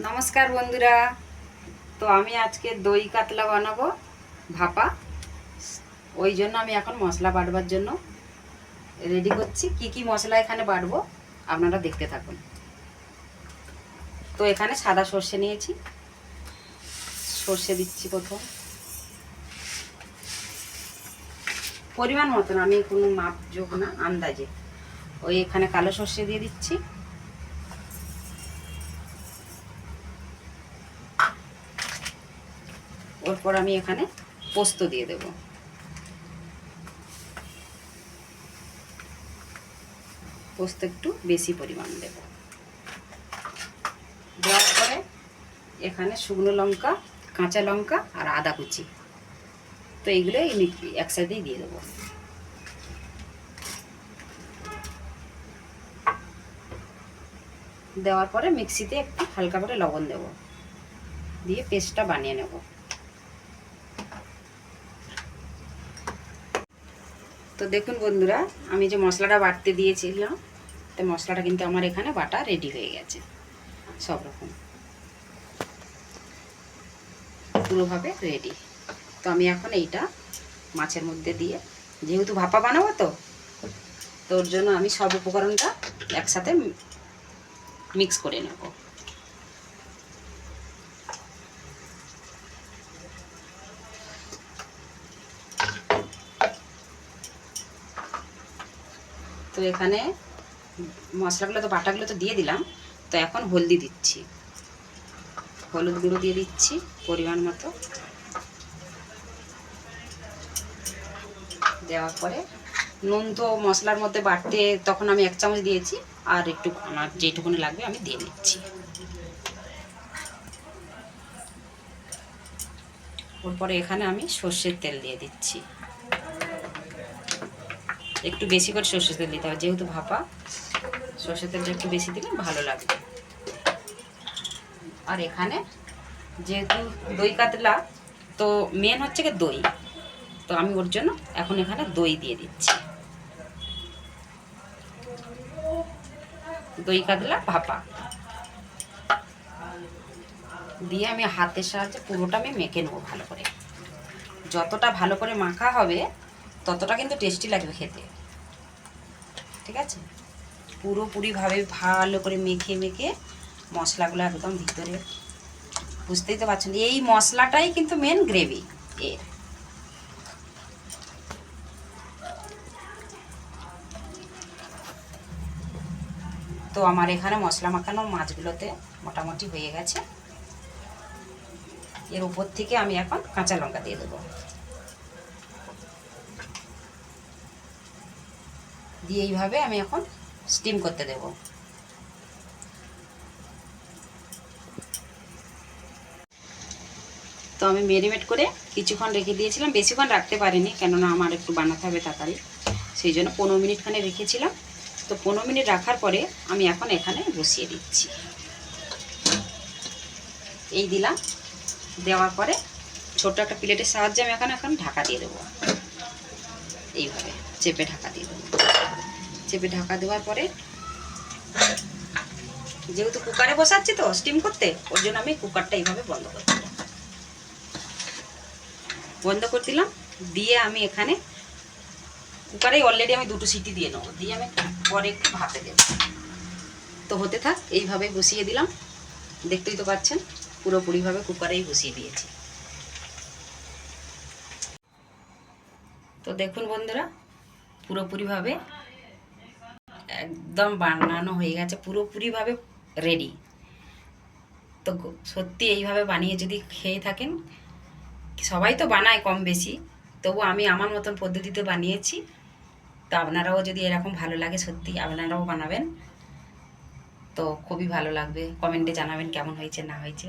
নমস্কার বন্ধুরা। তো আমি আজকে দই কাতলা বানাবো ভাপা। ওই জন্য আমি এখন মশলা বাটবার জন্য রেডি করছি। কি কি মশলা এখানে বাটবো আপনারা দেখতে থাকুন। তো এখানে সাদা সর্ষে নিয়েছি, সর্ষে দিচ্ছি প্রথম পরিমাণ মতন, আমি কোনো মাপ যোগ না, আন্দাজে। ওই এখানে কালো সর্ষে দিয়ে দিচ্ছি, ওরপর আমি এখানে পোস্ত দিয়ে দেব। পোস্ত একটু বেশি পরিমাণ দেব। দেওয়ার পরে এখানে শুকনো লঙ্কা, কাঁচা লঙ্কা আর আদা কুচি, তো এইগুলো একসাথেই দিয়ে দেবো। দেওয়ার পরে মিক্সিতে একটু হালকা করে লবণ দেব, দিয়ে পেস্টটা বানিয়ে নেব। তো দেখুন বন্ধুরা, আমি যে মশলাটা বাটতে দিয়েছিলাম, তো মশলাটা কিন্তু আমার এখানে বাটা রেডি হয়ে গেছে, সব রকম পুরোভাবে রেডি। তো আমি এখন এইটা মাছের মধ্যে দিয়ে, যেহেতু ভাপা বানাবো তো ওর জন্য আমি সব উপকরণটা একসাথে মিক্স করে নেব। তো এখানে মশলাগুলো তো বাটাগুলো তো দিয়ে দিলাম। তো এখন হলদি দিচ্ছি, হলুদ গুঁড়ো দিয়ে দিচ্ছি পরিমাণ মতো। দেওয়ার পরে নুন তো মশলার মধ্যে বাটতে তখন আমি 1 চামচ দিয়েছি, আর একটু আমার যেটুকুনি লাগবে আমি দিয়ে দিচ্ছি। ওরপরে এখানে আমি সর্ষের তেল দিয়ে দিচ্ছি, একটু বেশি করে সর্ষের তেল দিতে হবে, যেহেতু ভাপা সর্ষের তেলটা একটু বেশি দিলে ভালো লাগবে। আর এখানে যেহেতু দই কাতলা, তো মেন হচ্ছে কি দই, তো আমি ওর জন্য এখন এখানে দই দিয়ে দিচ্ছি। দই কাতলা ভাপা দিয়ে আমি হাতের সাহায্যে পুরোটা আমি মেখে নেবো ভালো করে। যতটা ভালো করে মাখা হবে ততটা কিন্তু টেস্টি লাগবে খেতে, ঠিক আছে? পুরোপুরিভাবে ভালো করে মেখে মেখে মশলাগুলো একদম ভিতরে, বুঝতেই তো পারছেন, এই মশলাটাই কিন্তু মেন গ্রেভি এর। তো আমার এখানে মশলা মাখানো মাছগুলোতে মোটামুটি হয়ে গেছে। এর উপর থেকে আমি এখন কাঁচা লঙ্কা দিয়ে দেবো, দিয়ে এইভাবে আমি এখন স্টিম করতে দেব। তো আমি ম্যারিনেট করে কিছুক্ষণ রেখে দিয়েছিলাম, বেশিক্ষণ রাখতে পারিনি, কেননা আমার একটু বানাতে হবে তাড়াতাড়ি, সেই জন্য 15 মিনিটখানে রেখেছিলাম। তো 15 মিনিট রাখার পরে আমি এখন এখানে বসিয়ে দিচ্ছি। এই দিলাম, দেওয়ার পরে ছোট্ট একটা প্লেটের সাহায্যে আমি এখন ঢাকা দিয়ে দেবো। এইভাবে চেপে ঢাকা দিয়ে দেবো। চেপে ঢাকা দেওয়ার পরে, যেহেতু কুকারে বসাচ্ছি তো স্টিম করতে, ওর জন্য আমি কুকারটা এইভাবে বন্ধ করে দিলাম। বন্ধ করে দিলাম, দিয়ে আমি এখানে কুকারে অলরেডি আমি 2টো সিটি দিয়ে নেবো, দিয়ে আমি পরে একটু ভাপে দেবো। তো হতে থাক, এইভাবে বসিয়ে দিলাম। দেখতেই তো পাচ্ছেন পুরোপুরিভাবে কুকারেই বসিয়ে দিয়েছি। তো দেখুন বন্ধুরা, পুরোপুরিভাবে একদম বানানো হয়ে গেছে, পুরোপুরিভাবে রেডি। তো সত্যি এইভাবে বানিয়ে যদি খেয়ে থাকেন, সবাই তো বানায় কম বেশি, তবু আমি আমার মতন পদ্ধতিতে বানিয়েছি। তো আপনারাও যদি এরকম ভালো লাগে, সত্যি আপনারাও বানাবেন, তো খুবই ভালো লাগবে। কমেন্টে জানাবেন কেমন হয়েছে না হয়েছে।